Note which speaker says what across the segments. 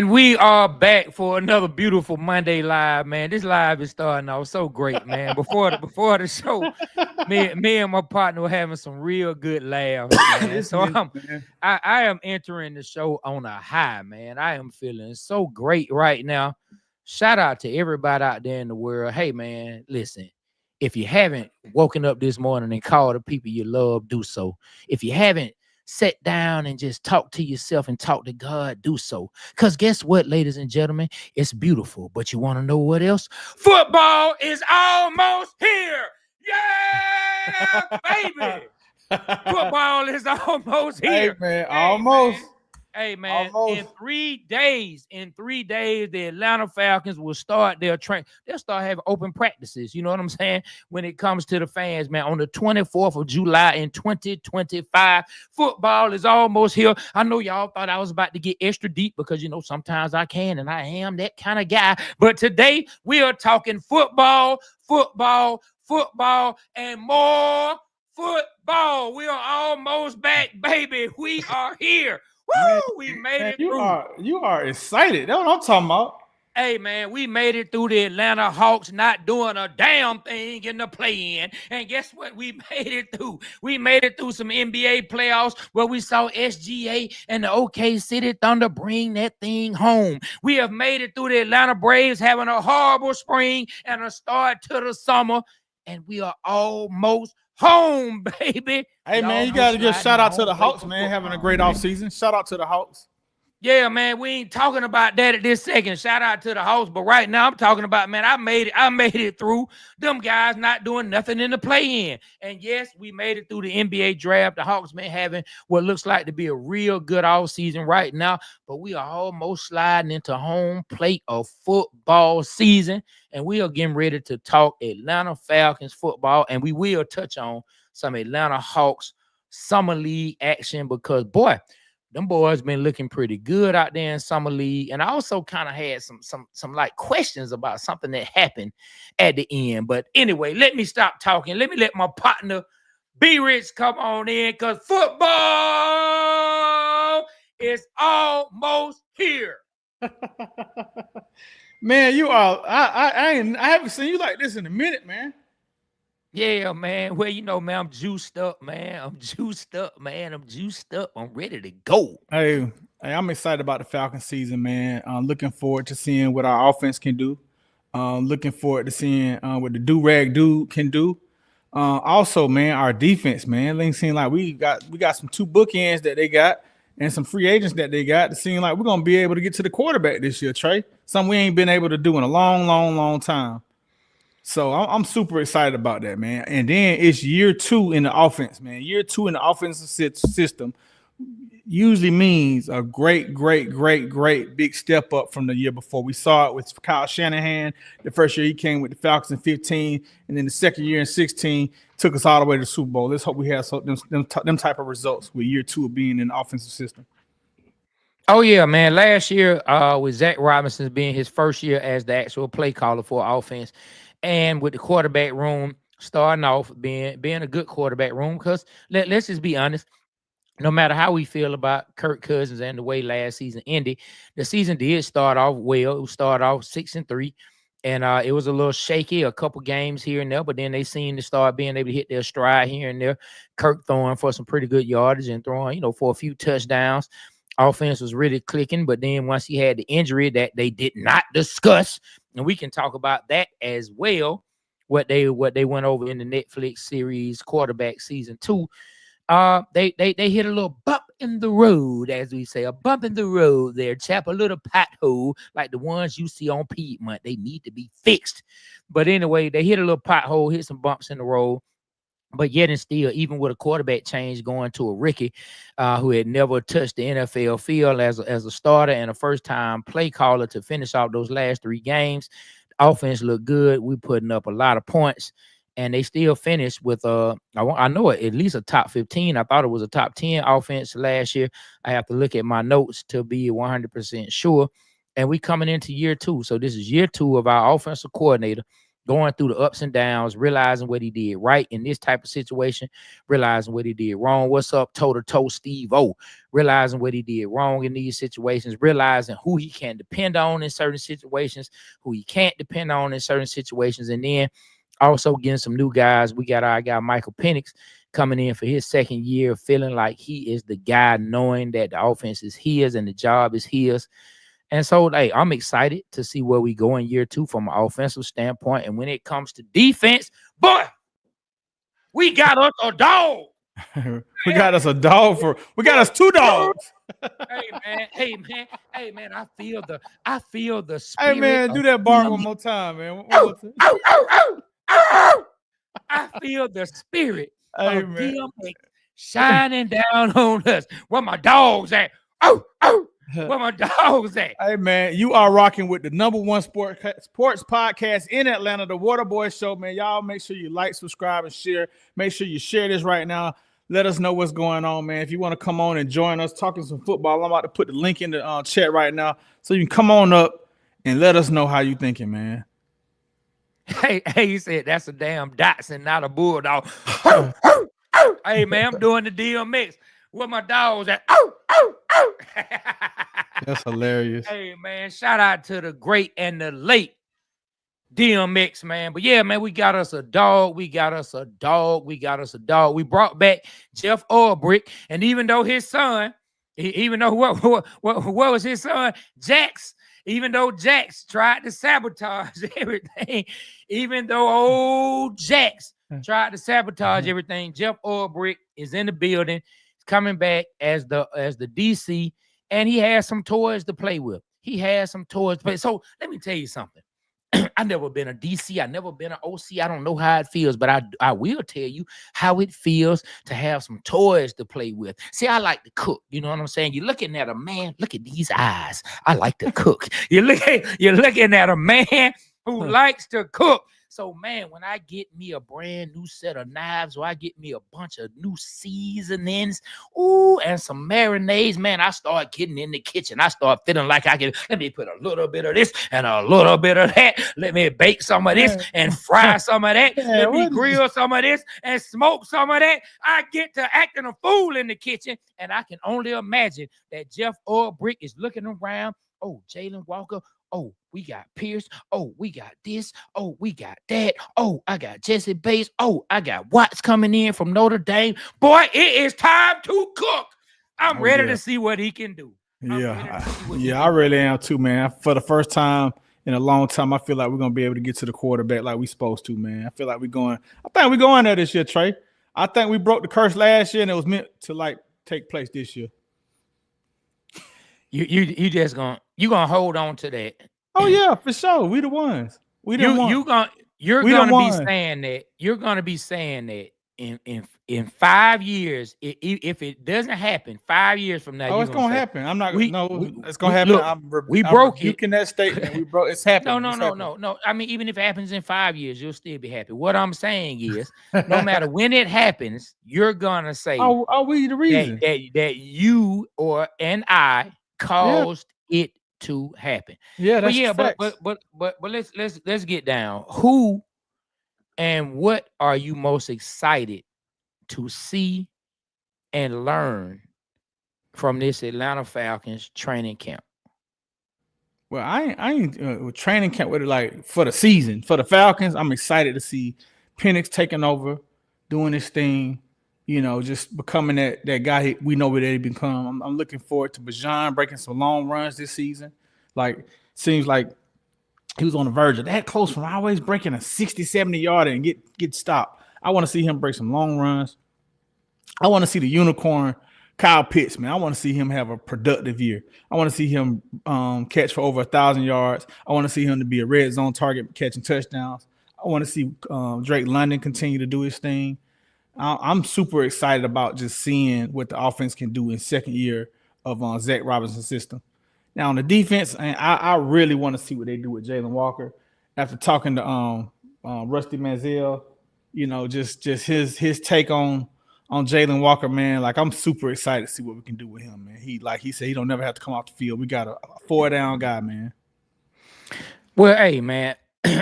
Speaker 1: And we are back for another beautiful Monday live, man. This live is starting off so great, man. Before the show, me and my partner were having some real good laughs, man. So I am entering the show on a high, man. I am feeling so great right now. Shout out to everybody out there in the world. Hey, man, listen. If you haven't woken up this morning and called the people you love, do so. If you haven't sit down and just talk to yourself and talk to God, do so. Because guess what, ladies and gentlemen? It's beautiful. But you want to know what else? Football is almost here. Yeah, baby. Football is almost here.
Speaker 2: Hey, man, almost.
Speaker 1: Man. Hey, man, in 3 days, the Atlanta Falcons will start their train. They'll start having open practices. You know what I'm saying? When it comes to the fans, man, on the 24th of July in 2025, football is almost here. I know y'all thought I was about to get extra deep because, you know, sometimes I can, and I am that kind of guy. But today we are talking football, and more football. We are almost back, baby. We are here. Woo!
Speaker 2: Man,
Speaker 1: we made it through.
Speaker 2: You are excited. That's what I'm talking about.
Speaker 1: Hey, man, we made it through the Atlanta Hawks not doing a damn thing in the play-in. And guess what? We made it through. We made it through some NBA playoffs where we saw SGA and the OK City Thunder bring that thing home. We have made it through the Atlanta Braves having a horrible spring and a start to the summer. And we are almost home, baby.
Speaker 2: Hey, man, you got to give shout out to the Hawks, man, having a great offseason. Shout out to the Hawks.
Speaker 1: Yeah, man, we ain't talking about that at this second. Shout out to the Hawks, but right now I'm talking about, man, I made it through. Them guys not doing nothing in the play-in. And yes, we made it through the NBA draft. The Hawks, man, having what looks like to be a real good offseason right now, but we are almost sliding into home plate of football season, and we are getting ready to talk Atlanta Falcons football, and we will touch on some Atlanta Hawks summer league action because, boy, them boys been looking pretty good out there in summer league. And I also kind of had some like questions about something that happened at the end. But anyway, let me stop talking. Let me let my partner B-Rich come on in because football is almost here.
Speaker 2: Man, you are I haven't seen you like this in a minute, man.
Speaker 1: Yeah, man. Well, you know, man, I'm juiced up, man. I'm ready to go.
Speaker 2: Hey, I'm excited about the Falcons season, man. Looking forward to seeing what our offense can do. Looking forward to seeing what the do-rag dude can do. Also, man, our defense, man. Things seem like we got some 2 bookends that they got and some free agents that they got. It seems like we're gonna be able to get to the quarterback this year, Trey. Something we ain't been able to do in a long time. So I'm super excited about that, man. And then it's year 2 in the offense, man. Year 2 in the offensive system usually means a great big step up from the year before. We saw it with Kyle Shanahan. The first year he came with the Falcons in 15, and then the second year in 16 took us all the way to the Super Bowl. Let's hope we have them type of results with year 2 of being in the offensive system.
Speaker 1: Oh, yeah, man. Last year with Zach Robinson being his first year as the actual play caller for offense, and with the quarterback room starting off being a good quarterback room, because let's just be honest, no matter how we feel about Kirk Cousins and the way last season ended, the season did start off well. It started off 6-3, and it was a little shaky, a couple games here and there, but then they seemed to start being able to hit their stride here and there. Kirk throwing for some pretty good yardage and throwing, you know, for a few touchdowns. Offense was really clicking, but then once he had the injury that they did not discuss, and we can talk about that as well, what they went over in the Netflix series Quarterback Season 2, they hit a little bump in the road, as we say, a bump in the road there, chap, a little pothole like the ones you see on Piedmont. They need to be fixed. But anyway, they hit a little pothole, hit some bumps in the road. But yet and still, even with a quarterback change going to a rookie who had never touched the NFL field as a starter and a first-time play caller to finish off those last 3 games, the offense looked good. We putting up a lot of points, and they still finished with I know at least a top 15. I thought it was a top 10 offense last year. I have to look at my notes to be 100% sure. And we coming into year 2, so this is year 2 of our offensive coordinator. going through the ups and downs, realizing what he did right in this type of situation, realizing what he did wrong. What's up, toe-to-toe Steve-O? Realizing what he did wrong in these situations, realizing who he can depend on in certain situations, who he can't depend on in certain situations, and then also getting some new guys. We got our guy Michael Penix coming in for his second year, feeling like he is the guy, knowing that the offense is his and the job is his. And so, hey, I'm excited to see where we go in year 2 from an offensive standpoint. And when it comes to defense, boy, we got us a dog.
Speaker 2: We got us a dog we got us 2 dogs.
Speaker 1: Hey man, I feel the spirit.
Speaker 2: Hey man, do that bark one more time, man.
Speaker 1: I feel the spirit
Speaker 2: hey,
Speaker 1: of DMX shining down on us. Where my dogs at? Where my dogs at?
Speaker 2: Hey man, you are rocking with the #1 sports podcast in Atlanta, the Water Boy Show, man. Y'all make sure you like, subscribe, and share. Make sure you share this right now. Let us know what's going on, man. If you want to come on and join us talking some football, I'm about to put the link in the chat right now, so you can come on up and let us know how you thinking, man.
Speaker 1: Hey, he said that's a damn Dotson, not a bulldog. Hey man, I'm doing the DMX. Where my dogs at?
Speaker 2: That's hilarious.
Speaker 1: Hey man, shout out to the great and the late DMX, man. But yeah, man, we got us a dog. We brought back Jeff Ulbrich, and even though his son, even though what was his son, Jax, even though Jax tried to sabotage everything, even though old Jax tried to sabotage everything, Jeff Ulbrich is in the building. He's coming back as the DC, and he has some toys to play with. So let me tell you something. I've never been a DC. I've never been an OC. I don't know how it feels, but I will tell you how it feels to have some toys to play with. See, I like to cook. You know what I'm saying? You're looking at a man. Look at these eyes. I like to cook. You're looking at a man who likes to cook. So, man, when I get me a brand new set of knives, or I get me a bunch of new seasonings, and some marinades, man, I start getting in the kitchen. I start feeling like let me put a little bit of this and a little bit of that. Let me bake some of this and fry some of that. Let me grill some of this and smoke some of that. I get to acting a fool in the kitchen, and I can only imagine that Jeff Ulbrich is looking around. Oh, Jalen Walker. Oh, we got Pierce. Oh, we got this. Oh, we got that. Oh, I got Jesse Bates. Oh, I got Watts coming in from Notre Dame. Boy, it is time to cook. I'm ready to see what he can do.
Speaker 2: I really am too, man. For the first time in a long time, I feel like we're gonna be able to get to the quarterback like we supposed to, man. I feel like I think we're going there this year, Trey. I think we broke the curse last year, and it was meant to take place this year.
Speaker 1: You just gonna hold on to that.
Speaker 2: Oh yeah, for sure. We the ones. You're gonna
Speaker 1: be saying that in 5 years, if it doesn't happen 5 years from now,
Speaker 2: it's gonna happen. I'm not. It's gonna happen.
Speaker 1: Look, we broke
Speaker 2: it. That statement. We broke. It's happening.
Speaker 1: No. I mean, even if it happens in 5 years, you'll still be happy. What I'm saying is, no matter when it happens, you're gonna say,
Speaker 2: "Are we the reason
Speaker 1: that you and I caused it to happen?"
Speaker 2: Yeah, that's
Speaker 1: but let's get down. Who and what are you most excited to see and learn from this Atlanta Falcons training camp?
Speaker 2: Well, I ain't training camp with it for the season. For the Falcons, I'm excited to see Penix taking over, doing his thing, just becoming that guy we know what he become. I'm looking forward to Bijan breaking some long runs this season. Seems like he was on the verge of that close from always breaking a 60, 70 yard and get stopped. I want to see him break some long runs. I want to see the unicorn Kyle Pitts, man. I want to see him have a productive year. I want to see him catch for over 1,000 yards. I want to see him to be a red zone target catching touchdowns. I want to see Drake London continue to do his thing. I'm super excited about just seeing what the offense can do in second year of Zach Robinson's system. Now on the defense, and I really want to see what they do with Jalen Walker. After talking to Rusty Manziel, just his take on Jalen Walker, man. I'm super excited to see what we can do with him, man. He said he don't never have to come off the field. We got a 4-down guy, man.
Speaker 1: Well, hey, man,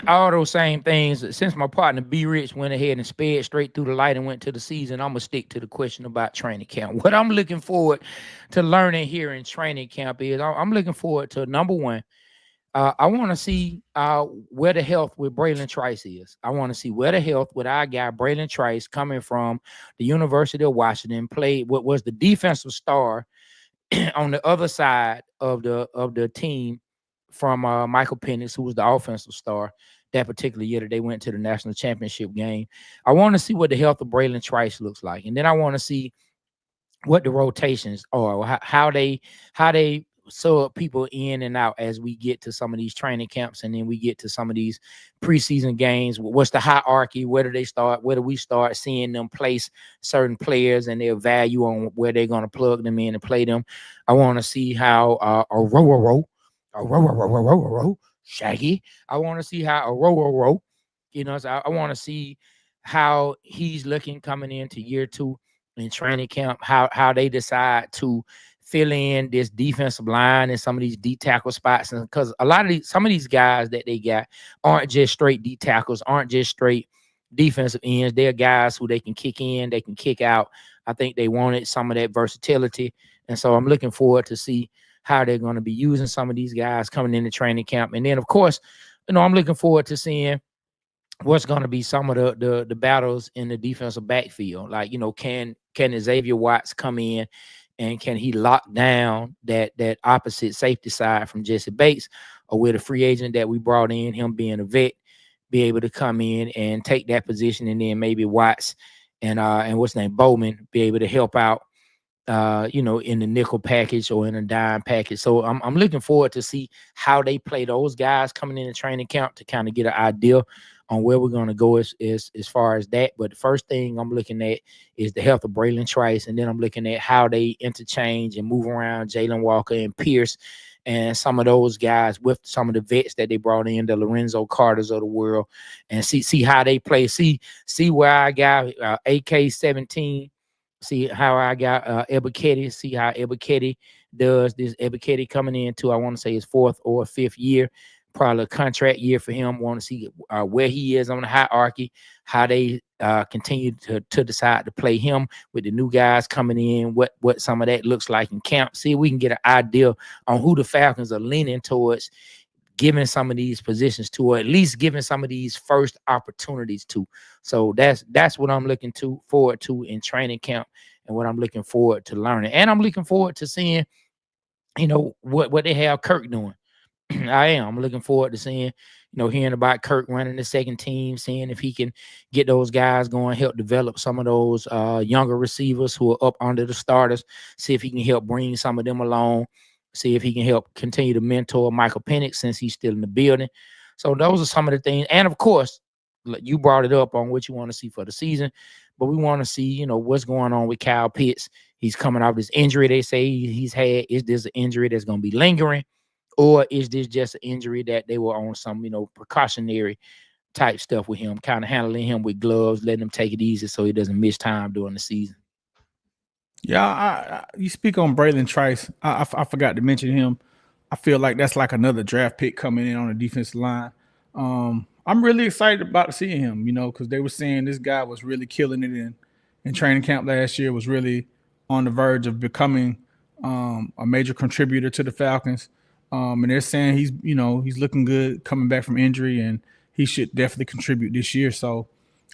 Speaker 1: all those same things. Since my partner B Rich went ahead and sped straight through the light and went to the season, I'm gonna stick to the question about training camp. What I'm looking forward to learning here in training camp is I'm looking forward to number one. I want to see where the health with Braylon Trice is. I want to see where the health with our guy Braylon Trice coming from the University of Washington, played what was the defensive star on the other side of the team from Michael Penix, who was the offensive star that particular year that they went to the national championship game. I want to see what the health of Braylon Trice looks like, and then I want to see what the rotations are, how they sub people in and out as we get to some of these training camps, and then we get to some of these preseason games. What's the hierarchy? Where do they start? Where do we start seeing them place certain players and their value on where they're going to plug them in and play them? I want to see how Shaggy. I want to see how so I want to see how he's looking coming into year two in training camp, how they decide to fill in this defensive line and some of these D tackle spots. And because some of these guys that they got aren't just straight D tackles, aren't just straight defensive ends. They're guys who they can kick in, they can kick out. I think they wanted some of that versatility. And so I'm looking forward to see how they're going to be using some of these guys coming into training camp. And then, of course, I'm looking forward to seeing what's going to be some of the battles in the defensive backfield. Like, can Xavier Watts come in and can he lock down that opposite safety side from Jesse Bates, or with a free agent that we brought in, him being a vet, be able to come in and take that position, and then maybe Watts and what's name Bowman be able to help out in the nickel package or in a dime package. So I'm looking forward to see how they play those guys coming in the training camp to kind of get an idea on where we're going to go as far as that. But the first thing I'm looking at is the health of Braylon Trice, and then I'm looking at how they interchange and move around Jalen Walker and Pierce and some of those guys with some of the vets that they brought in, the Lorenzo Carters of the world, and see how they play. See where I got AK-17. See how I got Ebiketie. See how Ebiketie does. This Ebiketie coming into, I want to say, his fourth or fifth year, probably a contract year for him. Want to see where he is on the hierarchy, how they continue to decide to play him with the new guys coming in, what some of that looks like in camp. See if we can get an idea on who the Falcons are leaning towards giving some of these positions to, or at least giving some of these first opportunities to. So that's what I'm looking forward to in training camp, and what I'm looking forward to learning. And I'm looking forward to seeing, what they have Kirk doing. I'm looking forward to seeing, hearing about Kirk running the second team, seeing if he can get those guys going, help develop some of those younger receivers who are up under the starters, see if he can help bring some of them along, see if he can help continue to mentor Michael Penix since he's still in the building. So those are some of the things. And of course, you brought it up on what you want to see for the season, but we want to see, what's going on with Kyle Pitts. He's coming off this injury they say he's had. Is this an injury that's going to be lingering? Or is this just an injury that they were on some, precautionary type stuff with him, kind of handling him with gloves, letting him take it easy so he doesn't miss time during the season?
Speaker 2: Yeah, you speak on Braylon Trice. I forgot to mention him. I feel like that's like another draft pick coming in on the defensive line. I'm really excited about seeing him, because they were saying this guy was really killing it in training camp last year, was really on the verge of becoming a major contributor to the Falcons. And they're saying he's looking good coming back from injury, and he should definitely contribute this year. So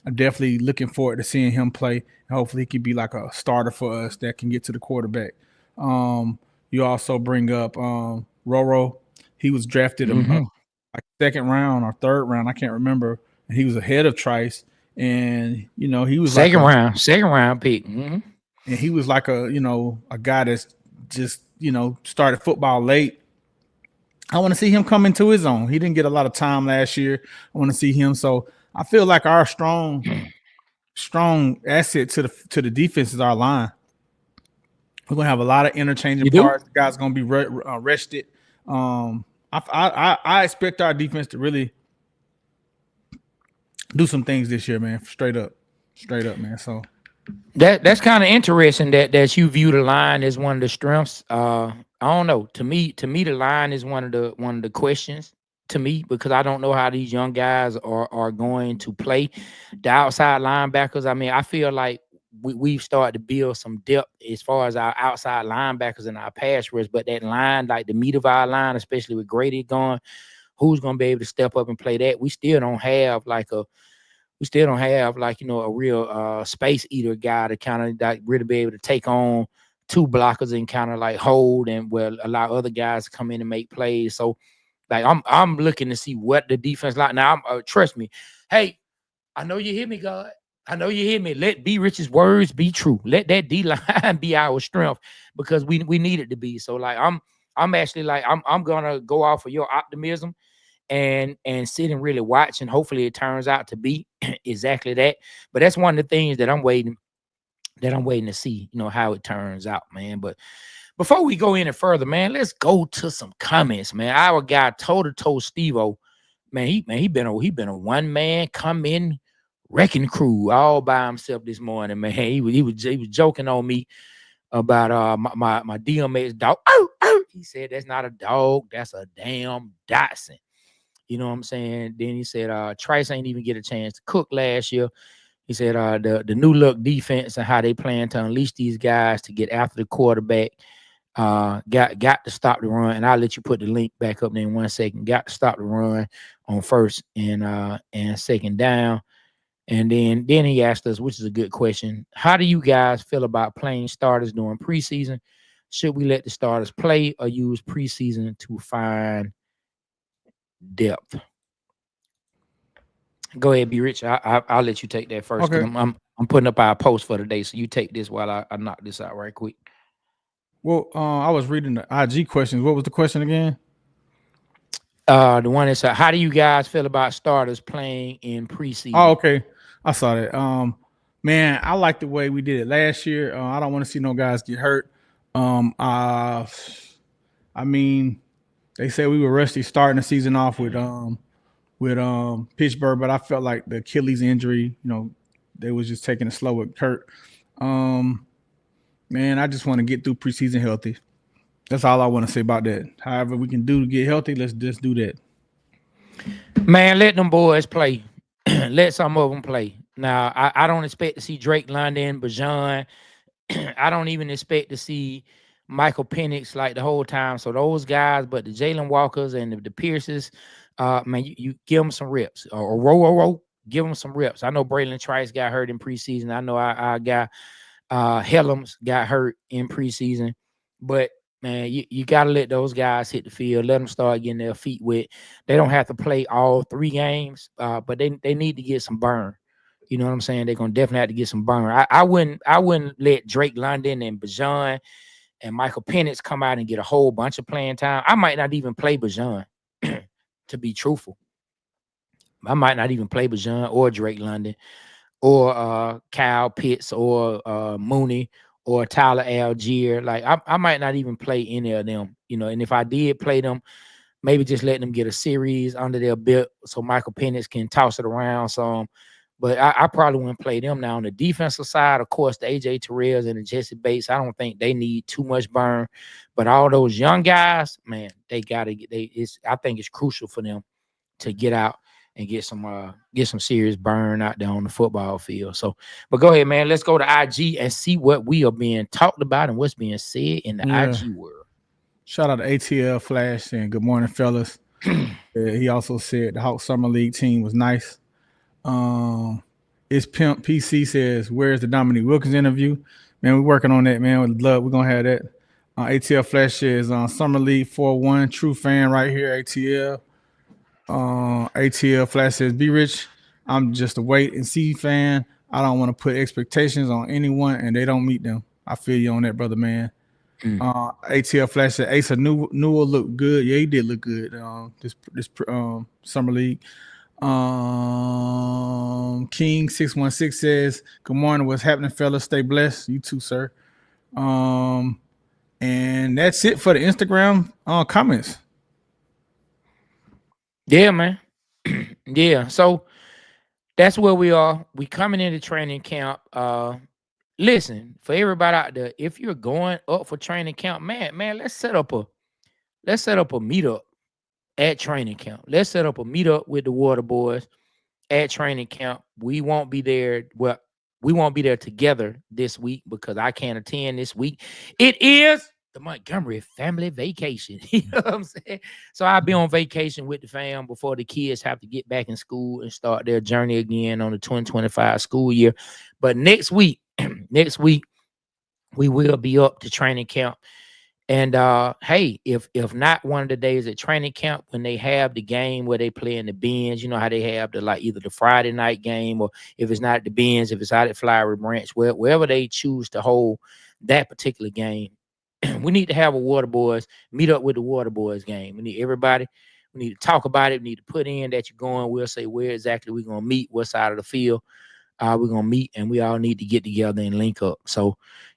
Speaker 2: I'm definitely looking forward to seeing him play. And hopefully he can be like a starter for us that can get to the quarterback. You also bring up Roro. He was drafted like second round or third round. I can't remember. And he was ahead of Trice. And, he was
Speaker 1: second round pick.
Speaker 2: And he was like a guy that's just, started football late. I want to see him come into his own. He didn't get a lot of time last year. I want to see him. So I feel like our strong asset to the defense is our line. We're gonna have a lot of interchanging parts. The guys gonna be rested. I expect our defense to really do some things this year, man. Straight up, man. So
Speaker 1: that's kind of interesting that you view the line as one of the strengths. I don't know. To me, the line is one of the questions. to me because I don't know how these young guys are going to play. The outside linebackers, I mean, I feel like we've started to build some depth as far as our outside linebackers and our pass rush, but that line, like the meat of our line, especially with Grady gone, who's going to be able to step up and play that? We still don't have like, a real space eater guy to kind of like really be able to take on two blockers and kind of like hold and well allow other guys to come in and make plays. So like I'm looking to see what the defense like. Now, trust me. Hey, I know you hear me, God. I know you hear me. Let B Rich's words be true. Let that D line be our strength because we need it to be. So like I'm actually like I'm gonna go off of your optimism and sit and really watch, and hopefully it turns out to be exactly that. But that's one of the things that I'm waiting to see, how it turns out, man. But before we go any further, man, let's go to some comments, man. Our guy toe to toe Steve-O, man, he been a one man come in wrecking crew all by himself this morning, man. He was joking on me about my DMX dog. Oh, he said that's not a dog, that's a damn Dotson. You know what I'm saying? Then he said Trice ain't even get a chance to cook last year. He said the new look defense and how they plan to unleash these guys to get after the quarterback. Got to stop the run, and I'll let you put the link back up there in 1 second. Got to stop the run on first and second down. And then he asked us, which is a good question: how do you guys feel about playing starters during preseason? Should we let the starters play or use preseason to find depth? Go ahead, be rich. I'll let you take that first because
Speaker 2: Okay.
Speaker 1: I'm putting up our post for the day. So you take this while I knock this out right quick.
Speaker 2: Well, I was reading the IG questions. What was the question again?
Speaker 1: The one that's how do you guys feel about starters playing in
Speaker 2: Oh,
Speaker 1: preseason?
Speaker 2: okay. I saw that. Man, I like the way we did it last year. I don't want to see no guys get hurt. I mean, they said we were rusty starting the season off with Pittsburgh, but I felt like the Achilles injury, they was just taking it slow with Kurt. Man, I just want to get through preseason healthy. That's all I want to say about that. However, we can do to get healthy, let's just do that.
Speaker 1: Man, let them boys play. Let some of them play. Now, I don't expect to see Drake London, Bajan. I don't even expect to see Michael Penix like the whole time. So those guys, but the Jalen Walkers and the Pierces, man, you give them some reps. Or row, give them some reps. I know Braylon Trice got hurt in preseason. I know our guy Helms got hurt in preseason. But man, you got to let those guys hit the field. Let them start getting their feet wet. They don't have to play all 3 games, but they need to get some burn. You know what I'm saying? They're gonna definitely have to get some burn. I wouldn't let Drake London and Bajan and Michael Penix come out and get a whole bunch of playing time. I might not even play Bajan, to be truthful. I might not even play Bajan or Drake London or Kyle Pitts or Mooney or Tyler Algier. Like I might not even play any of them, and if I did play them, maybe just let them get a series under their belt so Michael Penix can toss it around some. But I probably wouldn't play them. Now on the defensive side, of course, the AJ Terrells and the Jesse Bates, I don't think they need too much burn. But all those young guys, man, they gotta get I think it's crucial for them to get out and get some serious burn out there on the football field. So, but go ahead, man. Let's go to IG and see what we are being talked about and what's being said in the
Speaker 2: Yeah.
Speaker 1: IG world.
Speaker 2: Shout out to ATL Flash and good morning, fellas. He also said the Hawk Summer League team was nice. It's Pimp PC says, where's the Dominique Wilkins interview? Man, we're working on that, man. With love, we're gonna have that. ATL Flash says Summer League 4-1, true fan right here, ATL. ATL Flash says, be rich. I'm just a wait and see fan. I don't want to put expectations on anyone and they don't meet them. I feel you on that, brother, man. ATL Flash said Asa Newell looked good. Yeah, he did look good. This summer league. King 616 says, good morning. What's happening, fellas? Stay blessed. You too, sir. And that's it for the Instagram comments.
Speaker 1: Yeah, man. Yeah. So that's where we are. We coming into training camp. Listen, for everybody out there, if you're going up for training camp, man, let's set up a meetup. at training camp. Let's set up a meetup with the water boys at training camp. We won't be there. Well, we won't be there together this week because I can't attend this week. It is the Montgomery family vacation. You know what I'm saying? So I'll be on vacation with the fam before the kids have to get back in school and start their journey again on the 2025 school year. But next week, next week, we will be up to training camp. And hey, if not one of the days at training camp when they have the game where they play in the Benz, you know how they have the like either the Friday night game, or if it's not at the Benz, if it's out at Flowery Branch, wherever they choose to hold that particular game, we need to have a water boys meet up with the water boys game. We need everybody. We need to talk about it. We need to put in that you're going. We'll say where exactly we're gonna meet, what side of the field we're gonna meet, and we all need to get together and link up. So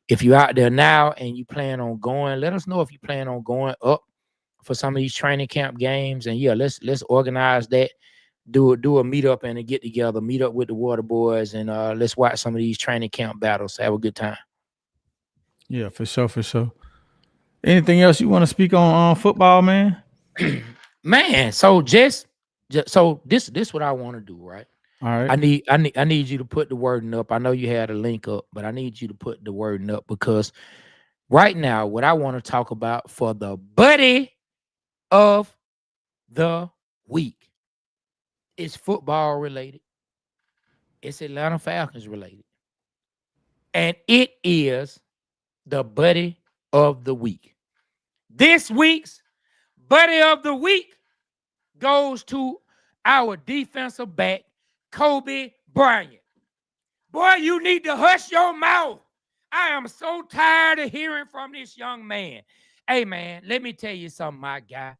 Speaker 1: if you're out there now and you plan on going, let us know if you plan on going up for some of these training camp games. And yeah, let's organize that. Do a meetup and a get together, meet up with the water boys, and let's watch some of these training camp battles. Have a good time.
Speaker 2: Yeah, for sure, for sure. Anything else you want to speak on football, man?
Speaker 1: Man, so just so this what I want to do, right?
Speaker 2: All right.
Speaker 1: I need you to put the wording up. I know you had a link up, but I need you to put the wording up because right now, what I want to talk about for the buddy of the week is football related. It's Atlanta Falcons related. And it is the buddy of the week. This week's buddy of the week goes to our defensive back, Kobe Bryant. Boy, you need to hush your mouth. I am so tired of hearing from this young man. Hey, man, let me tell you something, my guy.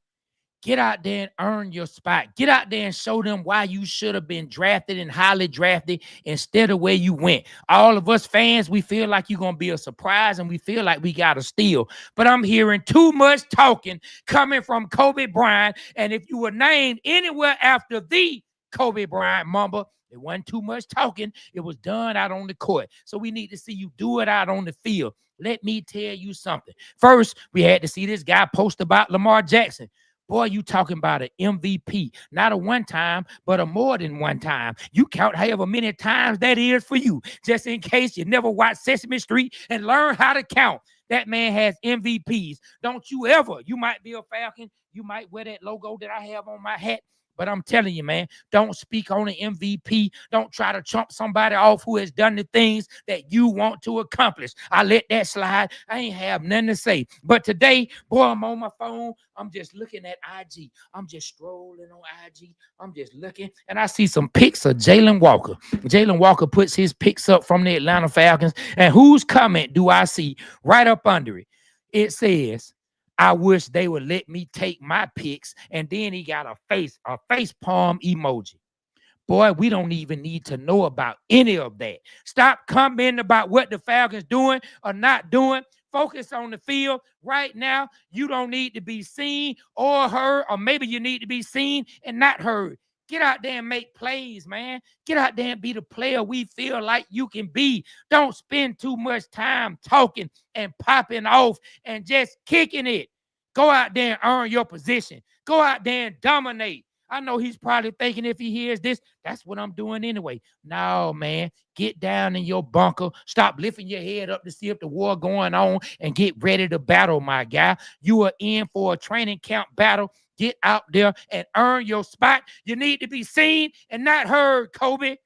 Speaker 1: Get out there and earn your spot. Get out there and show them why you should have been drafted and highly drafted instead of where you went. All of us fans, we feel like you're going to be a surprise and we feel like we got to steal. But I'm hearing too much talking coming from Kobe Bryant. And if you were named anywhere after the Kobe Bryant Mamba, it wasn't too much talking. It was done out on the court. So we need to see you do it out on the field. Let me tell you something. First, we had to see this guy post about Lamar Jackson. Boy, you talking about an MVP, not a one time, but a more than one time. You count however many times that is for you, just in case you never watched Sesame Street and learn how to count. That man has MVPs. Don't you ever, you might be a Falcon, you might wear that logo that I have on my hat, but I'm telling you, man, don't speak on an MVP. Don't try to trump somebody off who has done the things that you want to accomplish. I let that slide. I ain't have nothing to say. But today, boy, I'm on my phone. I'm just looking at IG. I'm just strolling on IG. I'm just looking, and I see some pics of Jalen Walker. Jalen Walker puts his pics up from the Atlanta Falcons, and whose comment do I see right up under it? It says, I wish they would let me take my pics. And then he got a face palm emoji. Boy, we don't even need to know about any of that. Stop commenting about what the Falcons doing or not doing. Focus on the field right now. You don't need to be seen or heard, or maybe you need to be seen and not heard. Get out there and make plays, man. Get out there and be the player we feel like you can be. Don't spend too much time talking and popping off and just kicking it. Go out there and earn your position. Go out there and dominate. I know he's probably thinking if he hears this, that's what I'm doing anyway. No, man, get down in your bunker. Stop lifting your head up to see if the war going on and get ready to battle, my guy. You are in for a training camp battle. Get out there and earn your spot. You need to be seen and not heard, Kobe.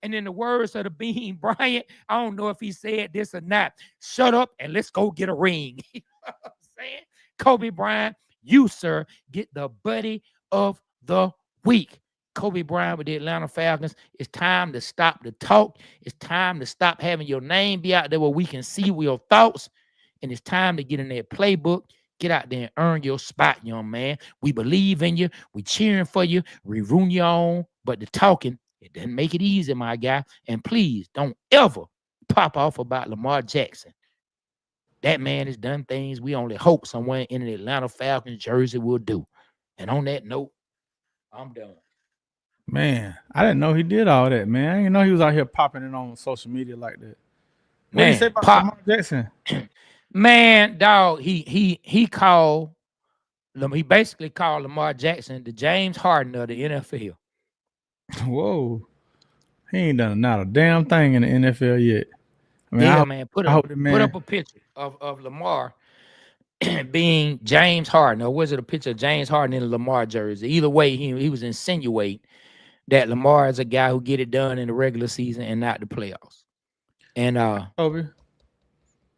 Speaker 1: And in the words of the Bean Bryant, I don't know if he said this or not. Shut up and let's go get a ring. You know what I'm saying? Kobe Bryant, you, sir, get the buddy of the week. Kobe Bryant with the Atlanta Falcons. It's time to stop the talk. It's time to stop having your name be out there where we can see your thoughts. And it's time to get in that playbook. Get out there and earn your spot, young man. We believe in you. We cheering for you. We rooting you on. But the talking, it doesn't make it easy, my guy. And please don't ever pop off about Lamar Jackson. That man has done things we only hope someone in an Atlanta Falcons jersey will do. And on that note, I'm done.
Speaker 2: Man, I didn't know he did all that, man. I didn't know he was out here popping it on social media like that. What did he say about Lamar Jackson?
Speaker 1: Man, dog, he called He basically called Lamar Jackson the James Harden of the NFL.
Speaker 2: Whoa, he ain't done not a damn thing in the NFL yet. I mean,
Speaker 1: Yeah, man.
Speaker 2: I hope the
Speaker 1: Put
Speaker 2: man.
Speaker 1: up a picture of Lamar being James Harden, or was it a picture of James Harden in a Lamar jersey? Either way, he was insinuating that Lamar is a guy who get it done in the regular season and not the playoffs. And
Speaker 2: Kobe.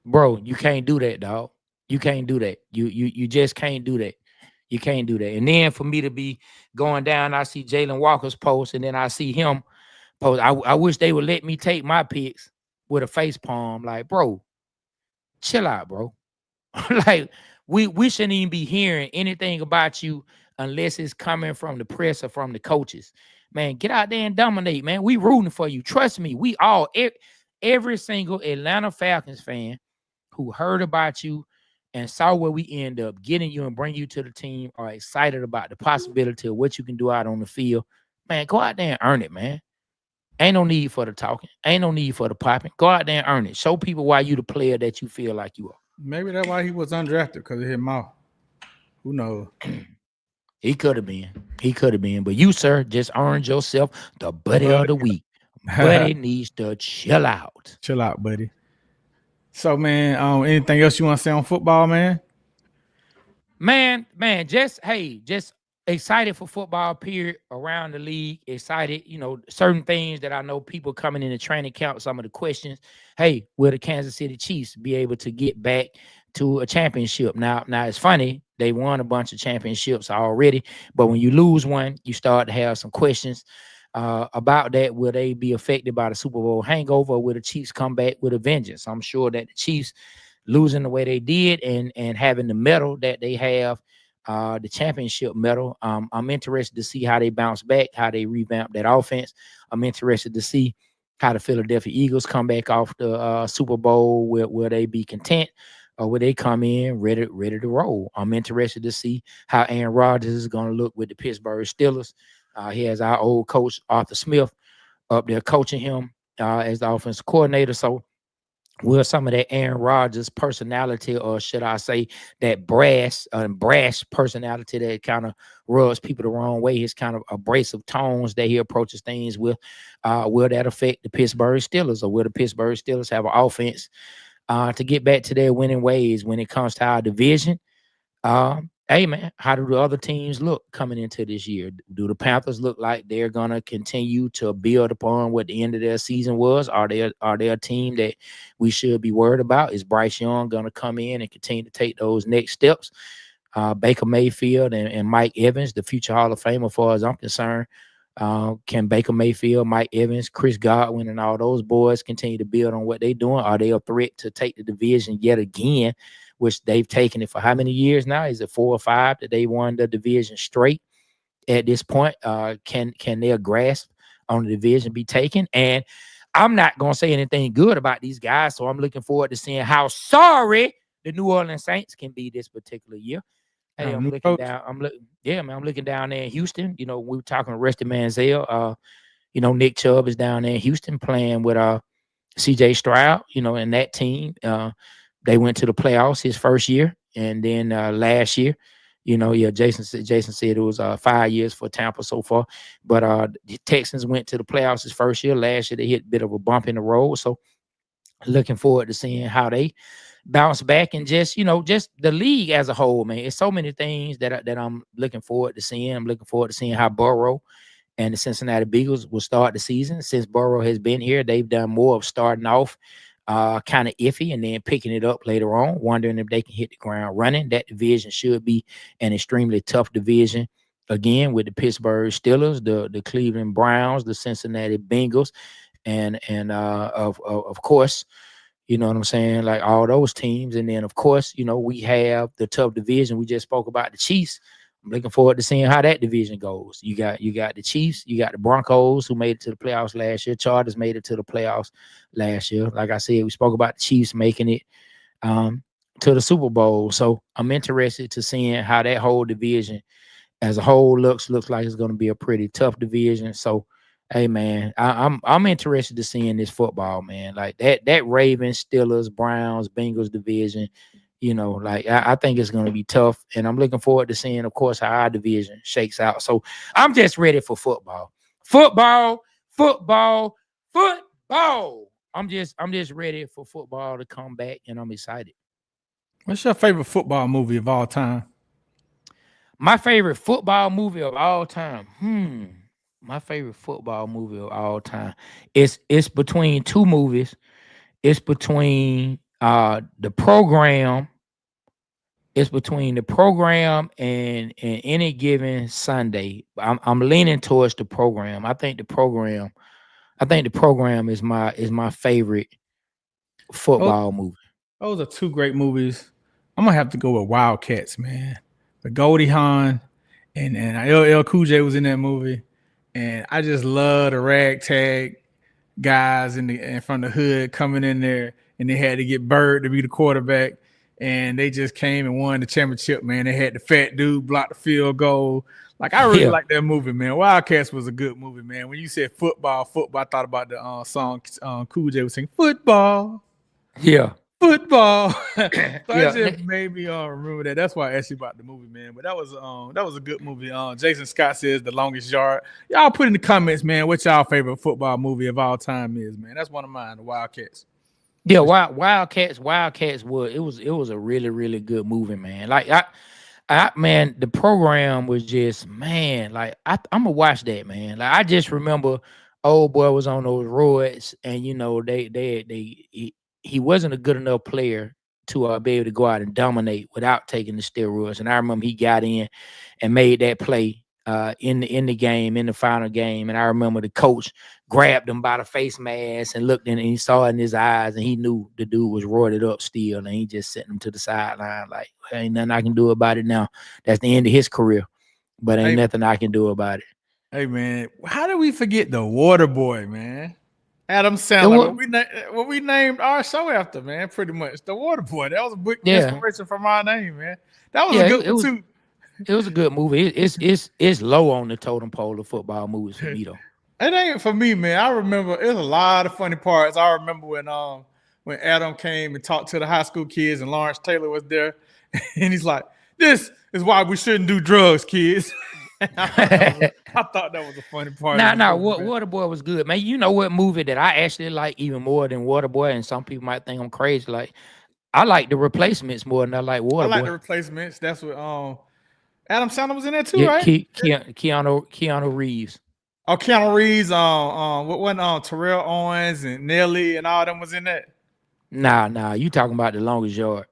Speaker 1: bro, you can't do that, dog. You can't do that. You just can't do that. You can't do that. And then for me to be going down, I see Jalen Walker's post, and then I see him post. I wish they would let me take my picks with a face palm. Like, bro, chill out, bro. Like we shouldn't even be hearing anything about you unless it's coming from the press or from the coaches. Man, get out there and dominate, man. We rooting for you. Trust me. We all every single Atlanta Falcons fan who heard about you and saw where we end up getting you and bring you to the team are excited about the possibility of what you can do out on the field. Man, go out there and earn it, man. Ain't no need for the talking. Ain't no need for the popping. Go out there and earn it. Show people why you the player that you feel like you are.
Speaker 2: Maybe that's why he was undrafted because of his mouth. Who knows?
Speaker 1: He could have been. He could have been. But you, sir, just earned yourself the buddy of
Speaker 2: But
Speaker 1: the week. Buddy needs to chill out.
Speaker 2: chill out, buddy. So, man, anything else you want to say on football, man?
Speaker 1: Man, just excited for football period around the league. Excited, certain things that I know people coming in the training camp, some of the questions. Hey, will the Kansas City Chiefs be able to get back to a championship? Now it's funny, they won a bunch of championships already, but when you lose one, you start to have some questions about that. Will they be affected by the Super Bowl hangover, or will the Chiefs come back with a vengeance? I'm sure that the Chiefs losing the way they did and having the medal that they have, the championship medal. I'm interested to see how they bounce back, how they revamp that offense. I'm interested to see how the Philadelphia Eagles come back off the Super Bowl. Will they be content, or will they come in ready to roll? I'm interested to see how Aaron Rodgers is going to look with the Pittsburgh Steelers. He has our old coach Arthur Smith up there coaching him as the offensive coordinator. So will some of that Aaron Rodgers personality, or should I say that brash personality that kind of rubs people the wrong way, his kind of abrasive tones that he approaches things with, will that affect the Pittsburgh Steelers, or will the Pittsburgh Steelers have an offense to get back to their winning ways when it comes to our division? Hey man, how do the other teams look coming into this year? Do the Panthers look like they're gonna continue to build upon what the end of their season was? Are they a team that we should be worried about? Is Bryce Young gonna come in and continue to take those next steps? Baker Mayfield and Mike Evans, the future Hall of Famer, as far as I'm concerned. Can Baker Mayfield, Mike Evans, Chris Godwin, and all those boys continue to build on what they're doing? Are they a threat to take the division yet again, which they've taken it for how many years now? Is it 4 or 5 that they won the division straight at this point? Can their grasp on the division be taken? And I'm not going to say anything good about these guys, so I'm looking forward to seeing how sorry the New Orleans Saints can be this particular year. Hey, I'm
Speaker 2: New
Speaker 1: looking
Speaker 2: coach.
Speaker 1: down. Yeah, man. I'm looking down there in Houston. We were talking to Rusty Manziel. Nick Chubb is down there in Houston playing with CJ Stroud, and that team. They went to the playoffs his first year, and then last year, Jason said it was 5 years for Tampa so far. But the Texans went to the playoffs his first year. Last year they hit a bit of a bump in the road. So looking forward to seeing how they bounce back, and just the league as a whole, man. It's so many things that I'm looking forward to seeing. I'm looking forward to seeing how Burrow and the Cincinnati Bengals will start the season. Since Burrow has been here, they've done more of starting off kind of iffy and then picking it up later on, wondering if they can hit the ground running. That division should be an extremely tough division. Again, with the Pittsburgh Steelers, the Cleveland Browns, the Cincinnati Bengals, and of course, you know what I'm saying? Like all those teams. And then, of course, we have the tough division. We just spoke about the Chiefs. I'm looking forward to seeing how that division goes. You got the Chiefs, you got the Broncos, who made it to the playoffs last year. Chargers made it to the playoffs last year. Like I said, we spoke about the Chiefs making it to the Super Bowl. So I'm interested to seeing how that whole division as a whole looks like it's going to be a pretty tough division. So, hey man, I'm interested to seeing this football, man. Like that Ravens, Steelers, Browns, Bengals division You know, like I think it's going to be tough, and I'm looking forward to seeing, of course, how our division shakes out. So I'm just ready for football, football, football, football. I'm just ready for football to come back, and I'm excited.
Speaker 2: What's your favorite football movie of all time?
Speaker 1: My favorite football movie of all time. My favorite football movie of all time. It's between two movies. It's between the program. It's between the program and any given Sunday. I'm leaning towards the program. I think the program is my favorite
Speaker 2: Those,
Speaker 1: football movie.
Speaker 2: those are two great movies. I'm gonna have to go with Wildcats, man. The Goldie Hawn and LL Cool J was in that movie, and I just love the ragtag guys in from the hood coming in there, and they had to get Bird to be the quarterback, and they just came and won the championship. Man, they had the fat dude block the field goal. Like I really
Speaker 1: Yeah,
Speaker 2: like that movie, man. Wildcats was a good movie, man. When you said football, I thought about the song Cool J was singing football.
Speaker 1: yeah,
Speaker 2: Football. So that
Speaker 1: yeah.
Speaker 2: just made me remember that. That's why I asked you about the movie, man. But that was a good movie. Jason Scott says The Longest Yard. Y'all put in the comments, man, what y'all favorite football movie of all time is, man. That's one of mine, The Wildcats.
Speaker 1: Yeah, Wildcats was a really, really good movie, man. Like man, the program was just, man, like I'm gonna watch that, man. Like I just remember old boy was on those roids, and you know he wasn't a good enough player to be able to go out and dominate without taking the steroids. And I remember he got in and made that play in the game, in the final game. And I remember the coach grabbed him by the face mask and looked in, and he saw it in his eyes, and he knew the dude was roided up still, and he just sent him to the sideline like, ain't nothing I can do about it now. That's the end of his career, but ain't nothing I can do about it.
Speaker 2: Hey, man, how did we forget the Water Boy, man? Adam Sandler. What we named our show after, man, pretty much. The Water Boy. That was a big inspiration from our name, man. That was a good one, too.
Speaker 1: It was a good movie. It's low on the totem pole of football movies for me, though.
Speaker 2: It ain't for me, man. I remember there's a lot of funny parts. I remember when Adam came and talked to the high school kids and Lawrence Taylor was there, and he's like, "This is why we shouldn't do drugs, kids." I thought that was a funny part.
Speaker 1: Waterboy was good, man. You know what movie that I actually like even more than Waterboy, and some people might think I'm crazy. Like I like The Replacements more than I like Waterboy.
Speaker 2: I like The Replacements. That's what Adam Sandler was in there too, right?
Speaker 1: Keanu Reeves.
Speaker 2: Oh, Keanu Reeves. What wasn't Terrell Owens and Nelly and all them was in that?
Speaker 1: Nah. You talking about The Longest Yard?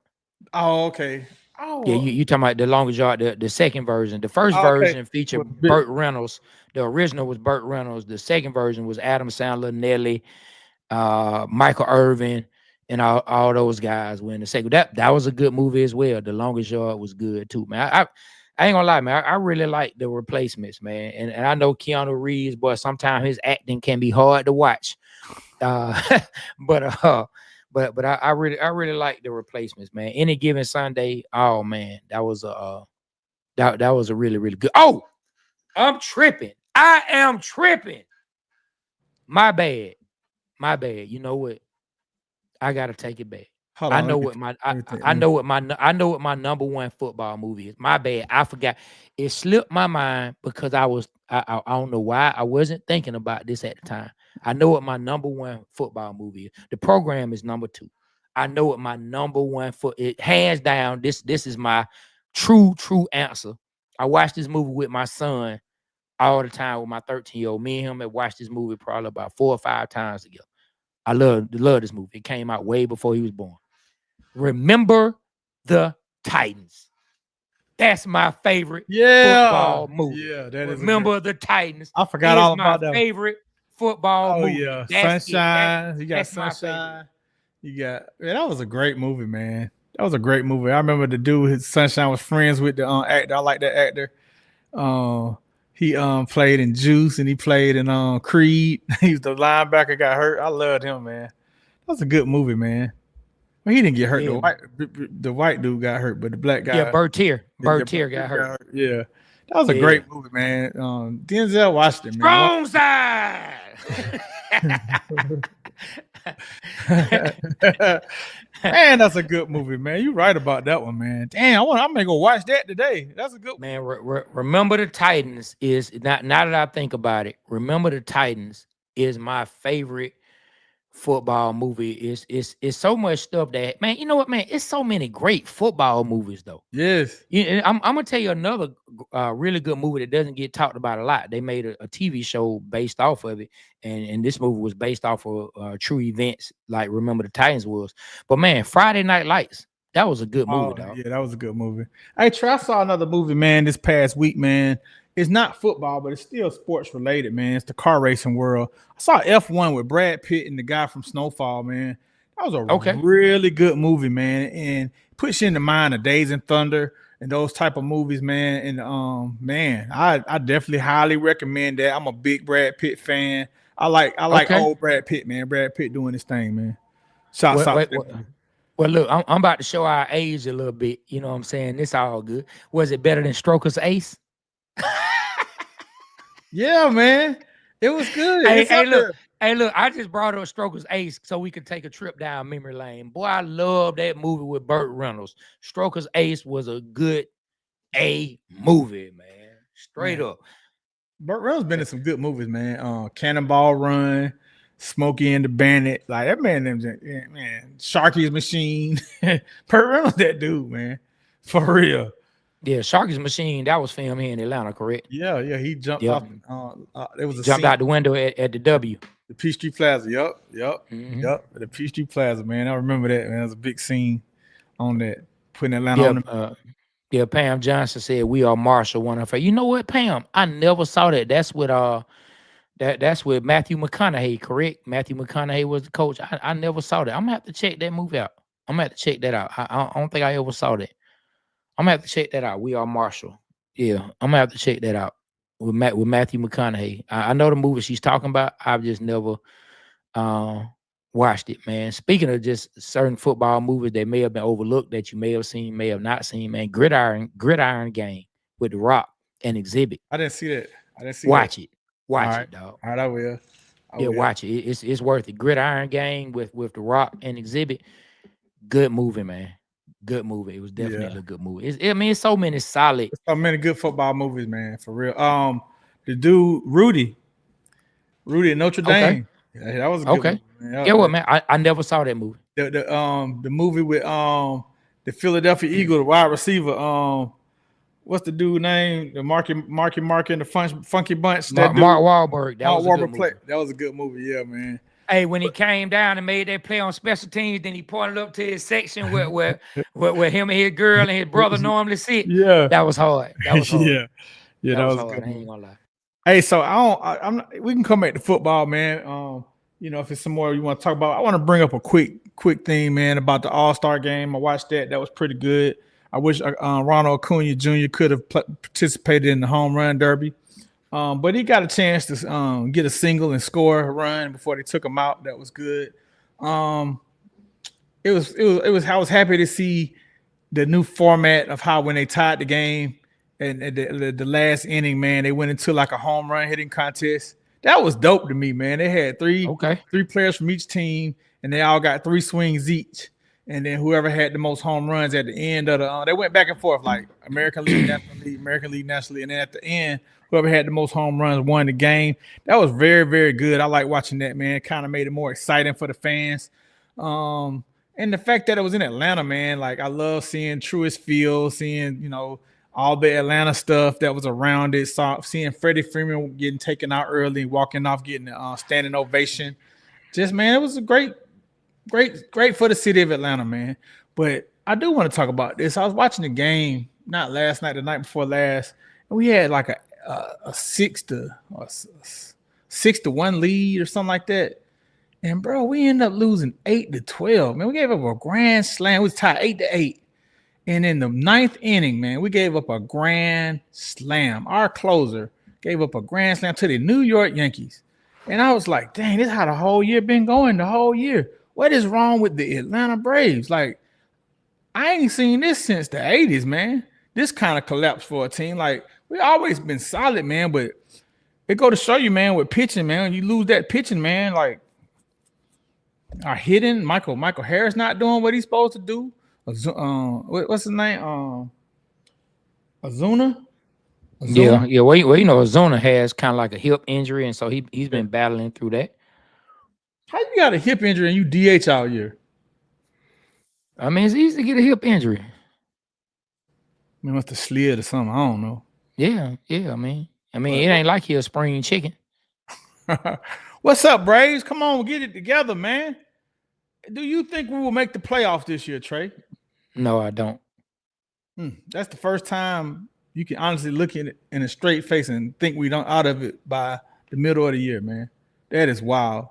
Speaker 2: Oh, okay. Oh,
Speaker 1: yeah. You talking about The Longest Yard? The second version. The first version featured Burt Reynolds. The original was Burt Reynolds. The second version was Adam Sandler, Nelly, Michael Irvin, and all those guys were in the second. That was a good movie as well. The Longest Yard was good too, man. I ain't gonna lie, man. I really like The Replacements, man. And I know Keanu Reeves, but sometimes his acting can be hard to watch. But I really like The Replacements, man. Any given Sunday, oh man, that was a really, really good. Oh, I'm tripping. I am tripping. My bad. You know what? I gotta take it back. I know what my number one football movie is. My bad. I forgot. It slipped my mind because I don't know why I wasn't thinking about this at the time. I know what my number one football movie is. The program is number 2. I know what my number one hands down. This is my true answer. I watched this movie with my son all the time with my 13-year-old. Me and him had watched this movie probably about 4 or 5 times together. I love this movie. It came out way before he was born. Remember the Titans. That's my favorite football movie.
Speaker 2: Yeah, that is.
Speaker 1: Remember the Titans.
Speaker 2: I forgot all about that.
Speaker 1: My favorite football movie.
Speaker 2: Yeah, Sunshine. You got Sunshine. That was a great movie, man. That was a great movie. I remember the dude, his Sunshine was friends with the actor. I like that actor. He played in Juice and he played in Creed. He was the linebacker, got hurt. I loved him, man. That was a good movie, man. Well, he didn't get hurt. Yeah. The white dude got hurt, but the black guy.
Speaker 1: Yeah, Bertier got hurt.
Speaker 2: Yeah. That was a great movie, man. Denzel Washington, man.
Speaker 1: Strong side.
Speaker 2: Man, that's a good movie, man. You right about that one, man. Damn, I'm gonna go watch that today. That's a good one.
Speaker 1: Man, Remember the Titans is not. Now that I think about it, Remember the Titans is my favorite football movie. It's so much stuff that, man. You know what, man? It's so many great football movies though.
Speaker 2: Yes.
Speaker 1: Yeah, I'm gonna tell you another really good movie that doesn't get talked about a lot. They made a TV show based off of it, and this movie was based off of true events, like Remember the Titans was. But man, Friday Night Lights, that was a good movie, dog.
Speaker 2: Yeah, that was a good movie. Hey, Trey, I saw another movie, man, this past week, man. It's not football, but it's still sports related, man. It's the car racing world. I saw F1 with Brad Pitt and the guy from Snowfall, man. That was a really good movie, man, and puts you in the mind of Days and Thunder and those type of movies, man. And man, I definitely highly recommend that. I'm a big Brad Pitt fan. I like old Brad Pitt, man. Brad Pitt doing his thing, man. Shouts out.
Speaker 1: Well, look, I'm about to show our age a little bit. You know what I'm saying? This all good. Was it better than Stroker's Ace?
Speaker 2: Yeah, man. It was good.
Speaker 1: Hey, look, I just brought up Stroker's Ace so we could take a trip down memory lane. Boy, I love that movie with Burt Reynolds. Stroker's Ace was a good movie, man. Straight up.
Speaker 2: Burt Reynolds been in some good movies, man. Cannonball Run, Smokey and the Bandit. Like that man, man, Sharky's Machine. Burt Reynolds, that dude, man. For real.
Speaker 1: Yeah, Sharky's Machine, that was filmed here in Atlanta, correct?
Speaker 2: Yeah, he jumped off. It was
Speaker 1: jumped out the window at the W.
Speaker 2: The Peachtree Plaza. Yep. The Peachtree Plaza, man. I remember that, man. It was a big scene on that. Putting Atlanta on the
Speaker 1: yeah, Pam Johnson said we are Marshall, one of her. You know what, Pam? I never saw that. That's with that's with Matthew McConaughey, correct? Matthew McConaughey was the coach. I never saw that. I'm gonna have to check that movie out. I'm gonna have to check that out. I don't think I ever saw that. I'm gonna have to check that out. We Are Marshall. Yeah, I'm gonna have to check that out with Matthew McConaughey. I know the movie she's talking about. I've just never watched it, man. Speaking of just certain football movies that may have been overlooked that you may have seen, may have not seen, man. Gridiron Game with The Rock and Exhibit.
Speaker 2: I didn't see that.
Speaker 1: Watch it. Watch it, dog.
Speaker 2: All right, I will.
Speaker 1: Watch it. It's worth it. Gridiron Game with The Rock and Exhibit. Good movie, man. Good movie. It was definitely a good movie. It's so many solid.
Speaker 2: So many good football movies, man. For real. The dude Rudy at Notre Dame. Yeah, that was a good movie, man.
Speaker 1: Yeah, what, man? I never saw that movie.
Speaker 2: The movie with the Philadelphia Eagle, the wide receiver. What's the dude name? The Marky and the Funky Bunch.
Speaker 1: Mark Wahlberg.
Speaker 2: That was a good movie. Yeah, man.
Speaker 1: Hey, when he came down and made that play on special teams, then he pointed up to his section where him and his girl and his brother normally sit.
Speaker 2: Yeah,
Speaker 1: that was hard. That was hard.
Speaker 2: yeah, that was
Speaker 1: hard.
Speaker 2: Good.
Speaker 1: I ain't gonna lie.
Speaker 2: Hey, so we can come back to football, man. If it's some more you want to talk about, I want to bring up a quick thing, man, about the AllStar Game. I watched that. That was pretty good. I wish Ronald Acuna Jr. could have participated in the home run derby. But he got a chance to get a single and score a run before they took him out. That was good. I was happy to see the new format of how when they tied the game and the last inning, man, they went into like a home run hitting contest. That was dope to me, man. They had three players from each team, and they all got 3 swings each. And then whoever had the most home runs at the end of they went back and forth like American League, National League, American League, National League, and then at the end, whoever had the most home runs won the game. That was very, very good. I like watching that, man. It kind of made it more exciting for the fans. And the fact that it was in Atlanta, man, like I love seeing Truist Field, seeing, all the Atlanta stuff that was around it. Seeing Freddie Freeman getting taken out early, walking off, getting a standing ovation. Just, man, it was a great for the city of Atlanta, man. But I do want to talk about this. I was watching the game, not last night, the night before last, and we had like a 6-1 lead or something like that. And bro, we ended up losing 8-12. Man, we gave up a grand slam. We was tied 8-8. And in the 9th inning, man, we gave up a grand slam. Our closer gave up a grand slam to the New York Yankees. And I was like, dang, this is how the whole year been going the whole year. What is wrong with the Atlanta Braves? Like, I ain't seen this since the 80s, man. This kind of collapse for a team. Like, we always been solid, man, but it go to show you, man, with pitching, man, you lose that pitching, man, like, are hidden. Michael Harris not doing what he's supposed to do. What's his name? Azuna.
Speaker 1: Yeah,
Speaker 2: Azuna.
Speaker 1: yeah. Well, you know, Azuna has kind of like a hip injury, and so he's
Speaker 2: Yeah.
Speaker 1: been battling through that.
Speaker 2: How you got a hip injury and you DH all year?
Speaker 1: I mean, it's easy to get a hip injury.
Speaker 2: I mean, must have slid or something. I don't know.
Speaker 1: Yeah, yeah. I mean,
Speaker 2: But
Speaker 1: it ain't like he a spring chicken.
Speaker 2: what's up, Braves? Come on, get it together, man. Do you think we will make the playoffs this year, Trey?
Speaker 1: No, I don't.
Speaker 2: That's the first time you can honestly look at it in a straight face and think we don't out of it by the middle of the year, man. That is wild.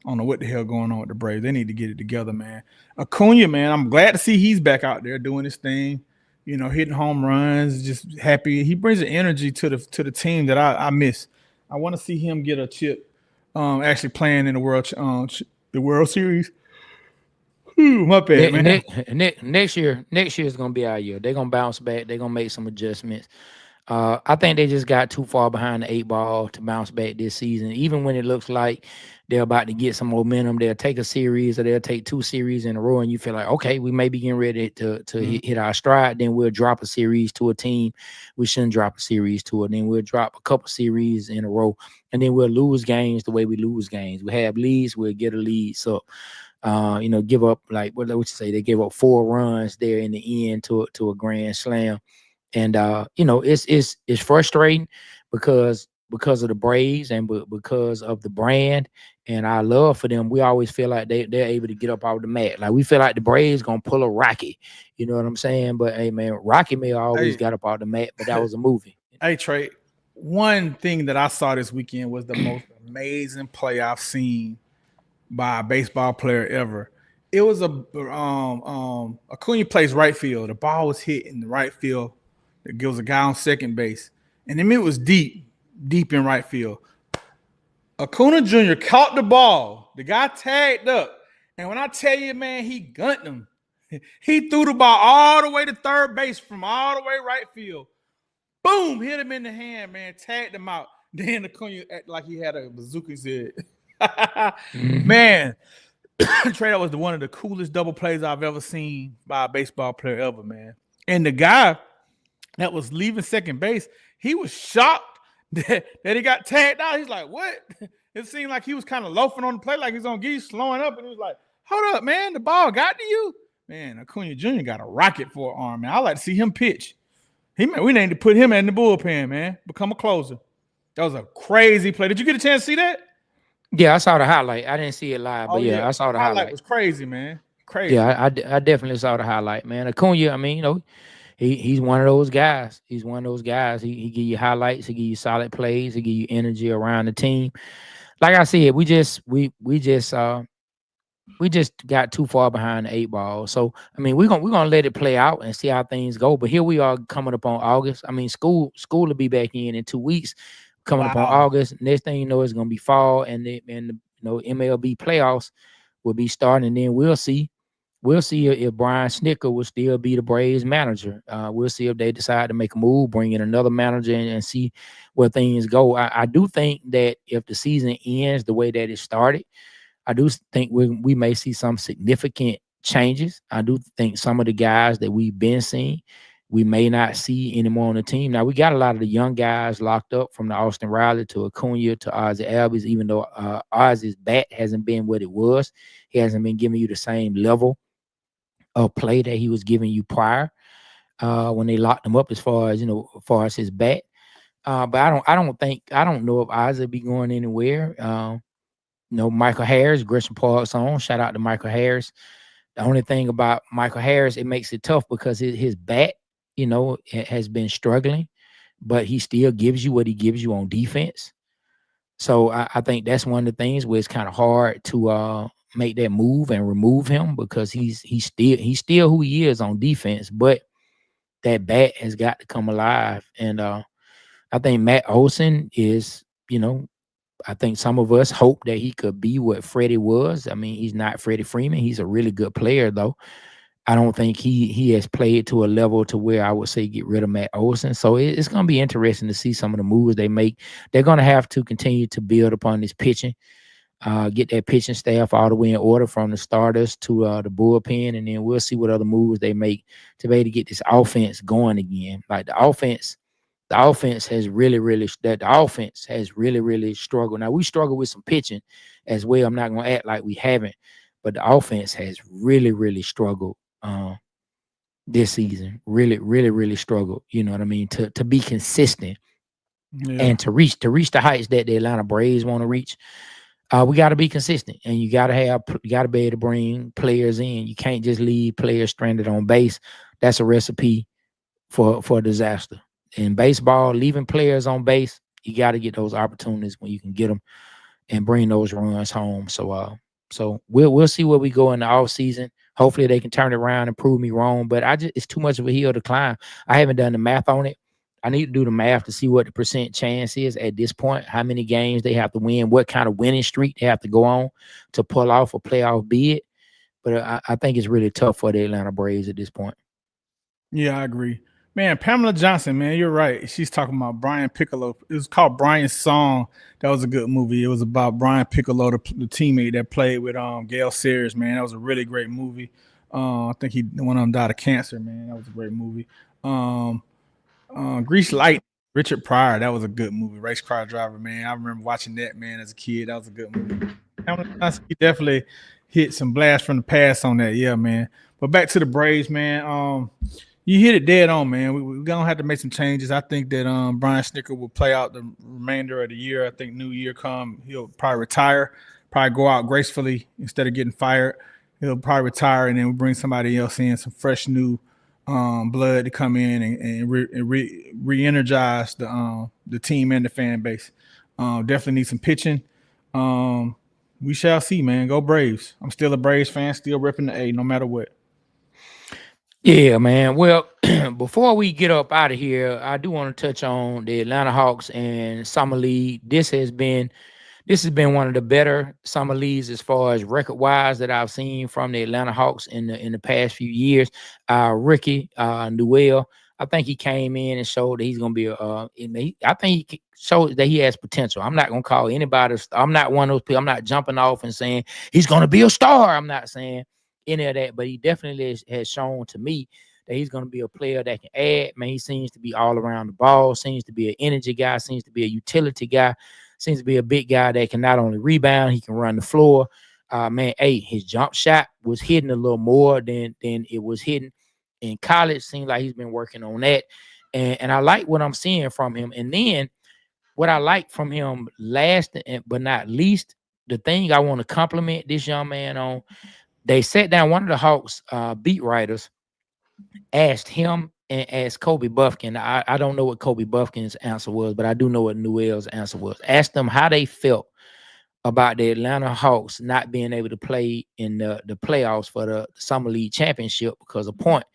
Speaker 2: I don't know what the hell going on with the Braves. They need to get it together, man. Acuna, man, I'm glad to see he's back out there doing his thing, you know, hitting home runs, just happy. He brings an energy to the team that I miss. I want to see him get a chip, actually playing in the World Series. My bad, man.
Speaker 1: Next year is gonna be our year. They're gonna bounce back. They're gonna make some adjustments. I think they just got too far behind the 8 ball to bounce back this season. Even when it looks like they're about to get some momentum, they'll take a series or they'll take 2 series in a row, and you feel like, okay, we may be getting ready to hit our stride. Then we'll drop a series to a team we shouldn't drop a series to, and then we'll drop a couple series in a row, and then we'll lose games the way we lose games. We have leads, we'll get a lead. So give up like what you say? They gave up 4 runs there in the end to a grand slam, and it's frustrating because of the Braves and because of the brand and our love for them. We always feel like they're able to get up out of the mat. Like we feel like the Braves gonna pull a Rocky. You know what I'm saying? But hey, man, Rocky may always got up out of the mat, but that was a movie.
Speaker 2: Hey, Trey. One thing that I saw this weekend was the most amazing play I've seen by a baseball player ever. It was Acuna plays right field. The ball was hit in the right field. It gives a guy on second base. And then it was deep in right field. Acuna Jr. caught the ball. The guy tagged up. And when I tell you, man, he gunned him. He threw the ball all the way to third base from all the way right field. Boom, hit him in the hand, man. Tagged him out. Then Acuna acted like he had a bazooka's head. Man, Trey, that was one of the coolest double plays I've ever seen by a baseball player ever, man. And the guy that was leaving second base, he was shocked that he got tagged out. He's like, what? It seemed like he was kind of loafing on the play, like he's on geese, slowing up, and he was like, hold up, man, the ball got to you? Man, Acuna Jr. got a rocket for an arm, man. I like to see him pitch. We need to put him in the bullpen, man. Become a closer. That was a crazy play. Did you get a chance to see that?
Speaker 1: Yeah, I saw the highlight. I didn't see it live, but I saw the highlight.
Speaker 2: It was crazy, man. Crazy.
Speaker 1: Yeah, I definitely saw the highlight, man. Acuna, I mean, he's one of those guys. He's one of those guys. He give you highlights. He give you solid plays. He give you energy around the team. Like I said, we just got too far behind the 8 ball. So I mean, we're gonna let it play out and see how things go. But here we are coming up on August. I mean, school will be back in 2 weeks. Coming up on August. Next thing you know, it's gonna be fall, and the MLB playoffs will be starting, and then we'll see if Brian Snicker will still be the Braves manager. We'll see if they decide to make a move, bring in another manager, and see where things go. I do think that if the season ends the way that it started, I do think we may see some significant changes. I do think some of the guys that we've been seeing, we may not see anymore on the team. Now, we got a lot of the young guys locked up, from the Austin Riley to Acuna to Ozzie Albies, even though Ozzie's bat hasn't been what it was. He hasn't been giving you the same level of play that he was giving you prior when they locked him up, as far as his bat. But I don't know if Ozzie be going anywhere. Michael Harris, Gresham Park's on. Shout out to Michael Harris. The only thing about Michael Harris, it makes it tough because his bat, it has been struggling, but he still gives you what he gives you on defense. So I think that's one of the things where it's kind of hard to make that move and remove him, because he's still who he is on defense, but that bat has got to come alive. And I think Matt Olson is, I think some of us hope that he could be what Freddie was. I mean, he's not Freddie Freeman. He's a really good player, though. I don't think he has played to a level to where I would say get rid of Matt Olson. So it's going to be interesting to see some of the moves they make. They're going to have to continue to build upon this pitching. get that pitching staff all the way in order from the starters to the bullpen, and then we'll see what other moves they make to be able to get this offense going again. Like the offense has really struggled. Now we struggle with some pitching as well. I'm not gonna act like we haven't, but the offense has really struggled this season. Really struggled. You know what I mean? To be consistent and to reach the heights that the Atlanta Braves want to reach. We got to be consistent, and you got to be able to bring players in. You can't just leave players stranded on base. That's a recipe for a disaster. In baseball, leaving players on base, you got to get those opportunities when you can get them and bring those runs home. So we'll see where we go in the off season. Hopefully they can turn it around and prove me wrong, but it's too much of a hill to climb. I haven't done the math on it. I need to do the math to see what the percent chance is at this point, how many games they have to win, what kind of winning streak they have to go on to pull off a playoff bid. But I think it's really tough for the Atlanta Braves at this point.
Speaker 2: Yeah, I agree. Man, Pamela Johnson, man, you're right. She's talking about Brian Piccolo. It was called Brian's Song. That was a good movie. It was about Brian Piccolo, the teammate that played with Gail Sayers, man. That was a really great movie. I think one of them died of cancer, man. That was a great movie. Grease Light, Richard Pryor. That was a good movie. Race car driver, man. I remember watching that, man, as a kid. That was a good movie. He definitely hit some blast from the past on that. Yeah, man. But back to the Braves, man. You hit it dead on, man. We're going to have to make some changes. I think that Brian Snitker will play out the remainder of the year. I think New Year come, he'll probably retire, probably go out gracefully instead of getting fired. He'll probably retire, and then we'll bring somebody else in, some fresh new blood to come in and re-energize the team and the fan base. Definitely need some pitching. We shall see, man. Go Braves. I'm still a Braves fan, still repping the A no matter what.
Speaker 1: Yeah, man. Well, before we get up out of here, I do want to touch on the Atlanta Hawks and Summer League. This has been one of the better summer leagues as far as record wise that I've seen from the Atlanta Hawks in the past few years. Ricky Newell, I think he came in and showed that he's going to be I think he showed that he has potential. I'm not going to call anybody. I'm not one of those people. I'm not jumping off and saying he's going to be a star. I'm not saying any of that, but he definitely has shown to me that he's going to be a player that can add. Man, he seems to be all around the ball, seems to be an energy guy, seems to be a utility guy, seems to be a big guy that can not only rebound, he can run the floor. Man, his jump shot was hitting a little more than it was hitting in college. Seems like he's been working on that. And I like what I'm seeing from him. And then what I like from him last but not least, the thing I want to compliment this young man on, they sat down, one of the Hawks beat writers asked him and asked Kobe Buffkin. I don't know what Kobe Buffkin's answer was, but I do know what Newell's answer was. Asked them how they felt about the Atlanta Hawks not being able to play in the playoffs for the Summer League Championship because of point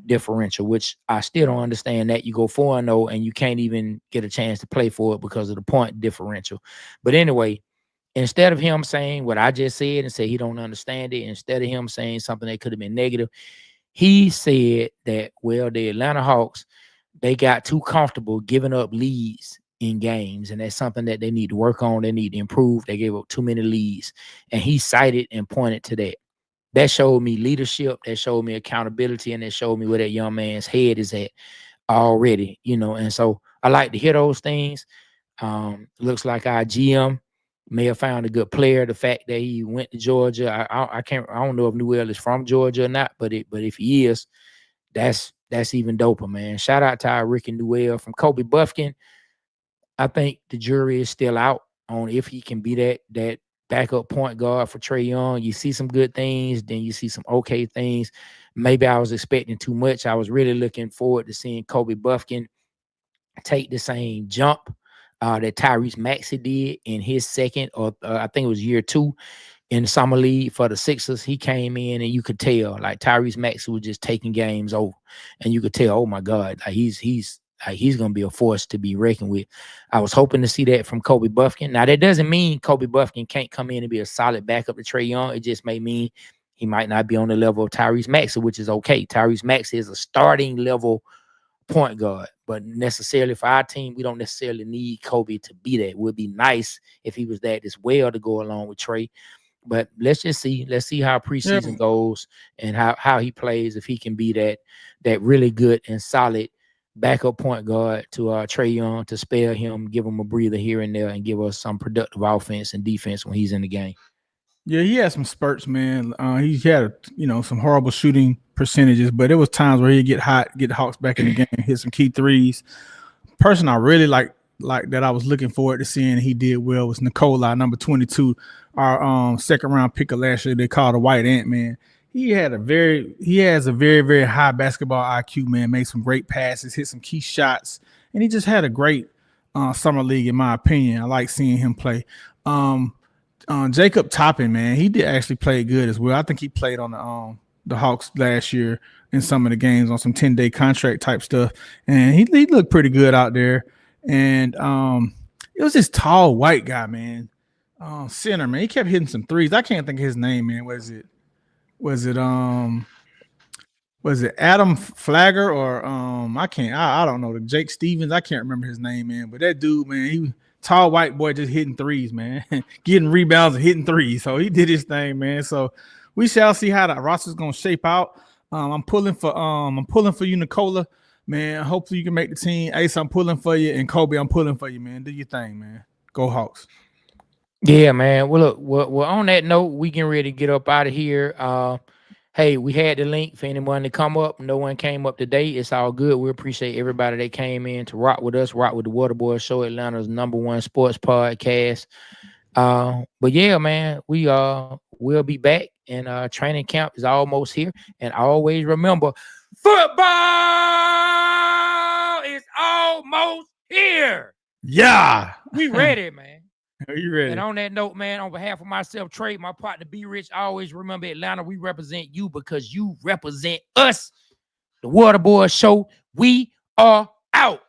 Speaker 1: differential, which I still don't understand that. You go 4-0 and you can't even get a chance to play for it because of the point differential. But anyway, instead of him saying what I just said and say he don't understand it, instead of him saying something that could have been negative, he said that, well, the Atlanta Hawks, they got too comfortable giving up leads in games, and that's something that they need to work on. They need to improve. They gave up too many leads, and he cited and pointed to that. That showed me leadership. That showed me accountability, and that showed me where that young man's head is at already, and so I like to hear those things. Looks like our GM may have found a good player. The fact that he went to Georgia, I don't know if Newell is from Georgia or not, but if he is, that's even doper, man. Shout out to our Ricky Newell. From Kobe Buffkin, I think the jury is still out on if he can be that backup point guard for Trae Young. You see some good things, then you see some okay things. Maybe I was expecting too much. I was really looking forward to seeing Kobe Buffkin take the same jump that Tyrese Maxey did in his second, or I think it was year 2 in the Summer League for the Sixers. He came in and you could tell like Tyrese Maxey was just taking games over, and you could tell, oh my God, like he's going to be a force to be reckoned with. I was hoping to see that from Kobe Buffkin. Now that doesn't mean Kobe Buffkin can't come in and be a solid backup to Trae Young. It just may mean he might not be on the level of Tyrese Maxey, which is okay. Tyrese Maxey is a starting level point guard. But necessarily for our team, we don't necessarily need Kobe to be that. It would be nice if he was that as well to go along with Trey. But let's just see. Let's see how preseason goes and how he plays. If he can be that really good and solid backup point guard to Trae Young, to spare him, give him a breather here and there, and give us some productive offense and defense when he's in the game.
Speaker 2: Yeah, he had some spurts, man. He had, some horrible shooting percentages, but there was times where he'd get hot, get the Hawks back in the game, hit some key threes. Person I really like that I was looking forward to seeing he did well was Nikola, number 22, our second round pick of last year. They called the White Ant, man. He has a very, very high basketball IQ, man. Made some great passes, hit some key shots, and he just had a great summer league, in my opinion. I like seeing him play. Jacob Toppin, man, he did actually play good as well. I think he played on the Hawks last year in some of the games on some 10-day contract type stuff, and he looked pretty good out there. And it was this tall white guy, man, center, man. He kept hitting some threes. I can't think of his name, man. Was it Adam Flagger or I don't know, the Jake Stevens. I can't remember his name, man. But that dude, man, he tall white boy just hitting threes, man, getting rebounds and hitting threes. So he did his thing, man. So we shall see how the roster's gonna shape out. I'm pulling for you, Nikola, man. Hopefully you can make the team. Ace, I'm pulling for you, and Kobe, I'm pulling for you, man. Do your thing, man. Go Hawks.
Speaker 1: Yeah, man. Well, look, well, on that note, we getting ready to get up out of here. Hey, we had the link for anyone to come up. No one came up today. It's all good. We appreciate everybody that came in to rock with us, rock with the Waterboy Show, Atlanta's #1 sports podcast. But yeah, man, we'll be back, and training camp is almost here. And always remember, football is almost here.
Speaker 2: Yeah,
Speaker 1: we ready, man.
Speaker 2: Are you ready?
Speaker 1: And on that note, man, on behalf of myself, Trey, my partner, Be Rich, always remember, Atlanta, we represent you because you represent us. The Waterboy Show, we are out.